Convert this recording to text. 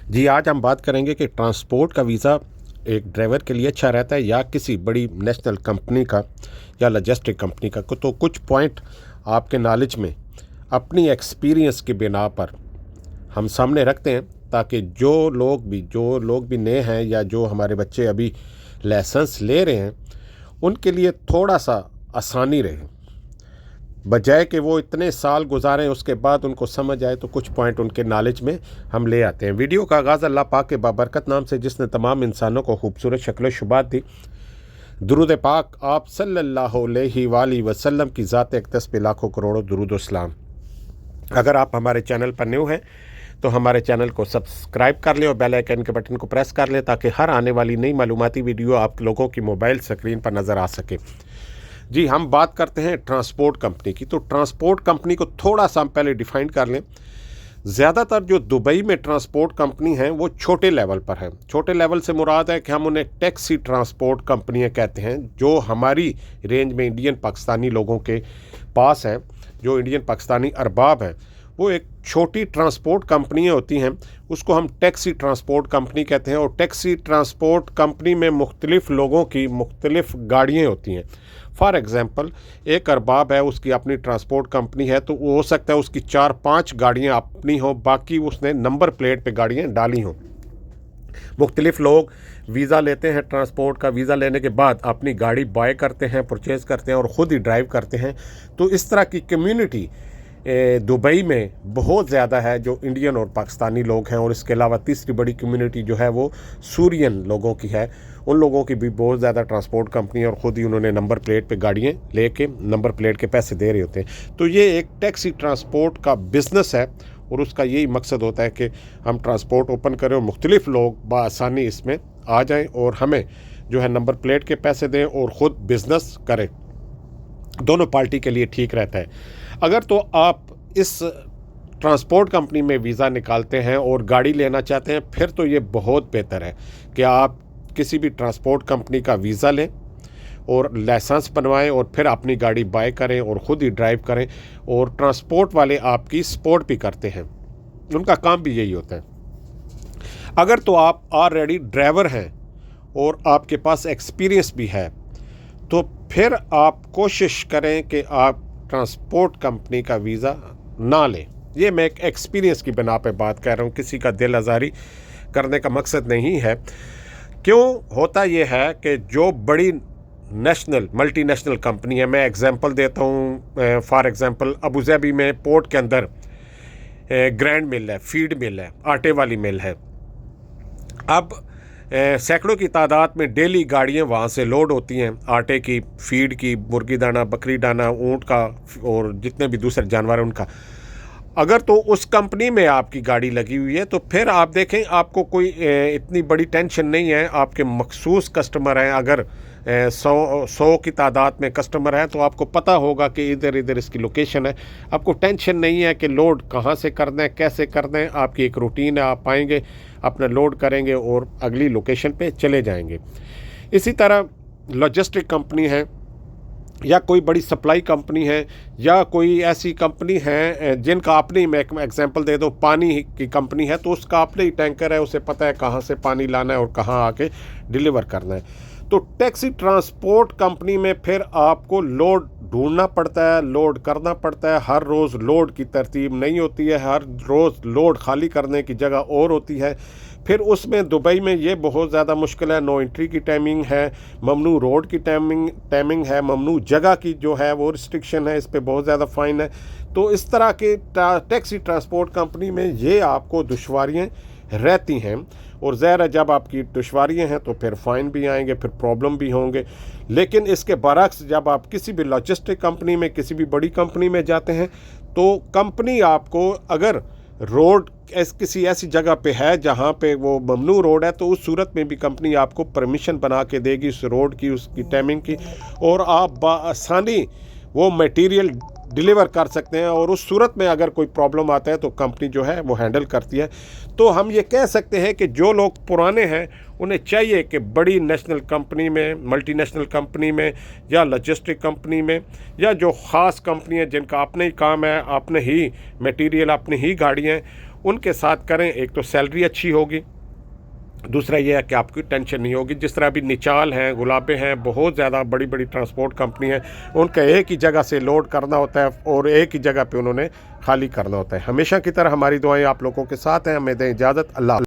जी, आज हम बात करेंगे कि ट्रांसपोर्ट का वीज़ा एक ड्राइवर के लिए अच्छा रहता है या किसी बड़ी नेशनल कंपनी का या लॉजिस्टिक कंपनी का। तो कुछ पॉइंट आपके नॉलेज में अपनी एक्सपीरियंस की बिना पर हम सामने रखते हैं, ताकि जो लोग भी नए हैं या जो हमारे बच्चे अभी लाइसेंस ले रहे हैं, उनके लिए थोड़ा सा आसानी रहे। बजाय कि वो इतने साल गुजारें उसके बाद उनको समझ आए, तो कुछ पॉइंट उनके नॉलेज में हम ले आते हैं। वीडियो का आगाज़ अल्लाह पाक के बाबरकत नाम से, जिसने तमाम इंसानों को खूबसूरत शक्ल शुबात दी। दुरूद पाक आप सल्लल्लाहु अलैहि वसल्लम की ज़ात अक़दस पे लाखों करोड़ों दुरूद व सलाम। अगर आप हमारे चैनल पर न्यू हैं तो हमारे चैनल को सब्सक्राइब कर लें और बेल आइकन के बटन को प्रेस कर लें, ताकि हर आने वाली नई मालूमाती वीडियो आप लोगों की मोबाइल स्क्रीन पर नज़र आ सके। जी, हम बात करते हैं ट्रांसपोर्ट कंपनी की। तो ट्रांसपोर्ट कंपनी को थोड़ा सा हम पहले डिफ़ाइन कर लें। ज़्यादातर जो दुबई में ट्रांसपोर्ट कंपनी हैं वो छोटे लेवल पर है। छोटे लेवल से मुराद है कि हम उन्हें टैक्सी ट्रांसपोर्ट कंपनियां कहते हैं, जो हमारी रेंज में इंडियन पाकिस्तानी लोगों के पास है, जो इंडियन पाकिस्तानी अरबाब हैं। वो एक छोटी ट्रांसपोर्ट कंपनियां होती हैं, उसको हम टैक्सी ट्रांसपोर्ट कंपनी कहते हैं। और टैक्सी ट्रांसपोर्ट कंपनी में मुख्तलिफ़ लोगों की मुख्तलिफ़ गाड़ियाँ होती हैं। फॉर एग्ज़ाम्पल, एक अरबाब है, उसकी अपनी ट्रांसपोर्ट कंपनी है, तो वो हो सकता है उसकी 4-5 गाड़ियाँ अपनी हो, बाकी उसने नंबर प्लेट पे गाड़ियाँ डाली हों। मुख्तलिफ़ लोग वीज़ा लेते हैं, ट्रांसपोर्ट का वीज़ा लेने के बाद अपनी गाड़ी बाय करते हैं, परचेज़ करते हैं और ख़ुद ही ड्राइव करते हैं। तो इस तरह की कम्युनिटी दुबई में बहुत ज़्यादा है, जो इंडियन और पाकिस्तानी लोग हैं। और इसके अलावा तीसरी बड़ी कम्युनिटी जो है वो सूरियन लोगों की है। उन लोगों की भी बहुत ज़्यादा ट्रांसपोर्ट कंपनी है और ख़ुद ही उन्होंने नंबर प्लेट पे गाड़ियाँ लेके नंबर प्लेट के पैसे दे रहे होते हैं। तो ये एक टैक्सी ट्रांसपोर्ट का बिज़नेस है और उसका यही मकसद होता है कि हम ट्रांसपोर्ट ओपन करें और मुख्तलिफ़ लोग बआसानी इसमें आ जाएँ और हमें जो है नंबर प्लेट के पैसे दें और ख़ुद बिज़नेस करें। दोनों पार्टी के लिए ठीक रहता है। अगर तो आप इस ट्रांसपोर्ट कंपनी में वीज़ा निकालते हैं और गाड़ी लेना चाहते हैं, फिर तो ये बहुत बेहतर है कि आप किसी भी ट्रांसपोर्ट कंपनी का वीज़ा लें और लाइसेंस बनवाएं और फिर अपनी गाड़ी बाय करें और ख़ुद ही ड्राइव करें। और ट्रांसपोर्ट वाले आपकी सपोर्ट भी करते हैं, उनका काम भी यही होता है। अगर तो आप ऑलरेडी ड्राइवर हैं और आपके पास एक्सपीरियंस भी है, तो फिर आप कोशिश करें कि आप ट्रांसपोर्ट कंपनी का वीज़ा ना लें। ये मैं एक एक्सपीरियंस की बिना पे बात कर रहा हूँ, किसी का दिल आज़ारी करने का मकसद नहीं है। क्यों होता ये है कि जो बड़ी नेशनल मल्टी नेशनल कंपनी है, मैं एग्जांपल देता हूँ। फॉर एग्जांपल, अबू धाबी में पोर्ट के अंदर ग्रैंड मिल है, फीड मिल है, आटे वाली मिल है। अब सैकड़ों की तादाद में डेली गाड़ियाँ वहाँ से लोड होती हैं, आटे की, फीड की, मुर्गी दाना, बकरी दाना, ऊँट का और जितने भी दूसरे जानवर हैं उनका। अगर तो उस कंपनी में आपकी गाड़ी लगी हुई है, तो फिर आप देखें, आपको कोई इतनी बड़ी टेंशन नहीं है। आपके मखसूस कस्टमर हैं, अगर 100 की तादाद में कस्टमर है, तो आपको पता होगा कि इधर इधर इसकी लोकेशन है। आपको टेंशन नहीं है कि लोड कहाँ से करना है, कैसे करना है। आपकी एक रूटीन है, आप आएंगे, अपना लोड करेंगे और अगली लोकेशन पे चले जाएंगे। इसी तरह लॉजिस्टिक कंपनी है या कोई बड़ी सप्लाई कंपनी है या कोई ऐसी कंपनी है जिनका अपने ही, मैं एक एग्जांपल दे दूँ, पानी की कंपनी है, तो उसका अपने ही टैंकर है, उसे पता है कहाँ से पानी लाना है और कहाँ आके डिलीवर करना है। तो टैक्सी ट्रांसपोर्ट कंपनी में फिर आपको लोड ढूंढना पड़ता है, लोड करना पड़ता है। हर रोज़ लोड की तरतीब नहीं होती है, हर रोज़ लोड खाली करने की जगह और होती है। फिर उसमें दुबई में ये बहुत ज़्यादा मुश्किल है, नो एंट्री की टाइमिंग है, ममनू रोड की टाइमिंग है, ममनू जगह की जो है वो रिस्ट्रिक्शन है, इस पर बहुत ज़्यादा फ़ाइन है। तो इस तरह के टैक्सी ट्रांसपोर्ट कंपनी में ये आपको दुश्वारियाँ रहती हैं। और ज़ाहिर है, जब आपकी दुश्वारियाँ हैं तो फिर फ़ाइन भी आएंगे, फिर प्रॉब्लम भी होंगे। लेकिन इसके बरक्स जब आप किसी भी लॉजिस्टिक कंपनी में, किसी भी बड़ी कंपनी में जाते हैं, तो कंपनी आपको, अगर रोड किसी ऐसी जगह पे है जहाँ पे वो ममनू रोड है, तो उस सूरत में भी कंपनी आपको परमिशन बना के देगी उस रोड की, उसकी टाइमिंग की, और आप आसानी वो मटेरियल डिलीवर कर सकते हैं। और उस सूरत में अगर कोई प्रॉब्लम आता है तो कंपनी जो है वो हैंडल करती है। तो हम ये कह सकते हैं कि जो लोग पुराने हैं उन्हें चाहिए कि बड़ी नेशनल कंपनी में, मल्टी नेशनल कंपनी में या लॉजिस्टिक कंपनी में, या जो ख़ास कंपनी है जिनका अपने ही काम है, अपने ही मटेरियल, अपनी ही गाड़ियाँ, उनके साथ करें। एक तो सैलरी अच्छी होगी, दूसरा ये है कि आपकी टेंशन नहीं होगी। जिस तरह अभी निचाल हैं, गुलाबे हैं, बहुत ज़्यादा बड़ी बड़ी ट्रांसपोर्ट कंपनी है, उनका एक ही जगह से लोड करना होता है और एक ही जगह पे उन्होंने खाली करना होता है। हमेशा की तरह हमारी दुआएं आप लोगों के साथ हैं। हमें दें इजाज़त। अल्लाह।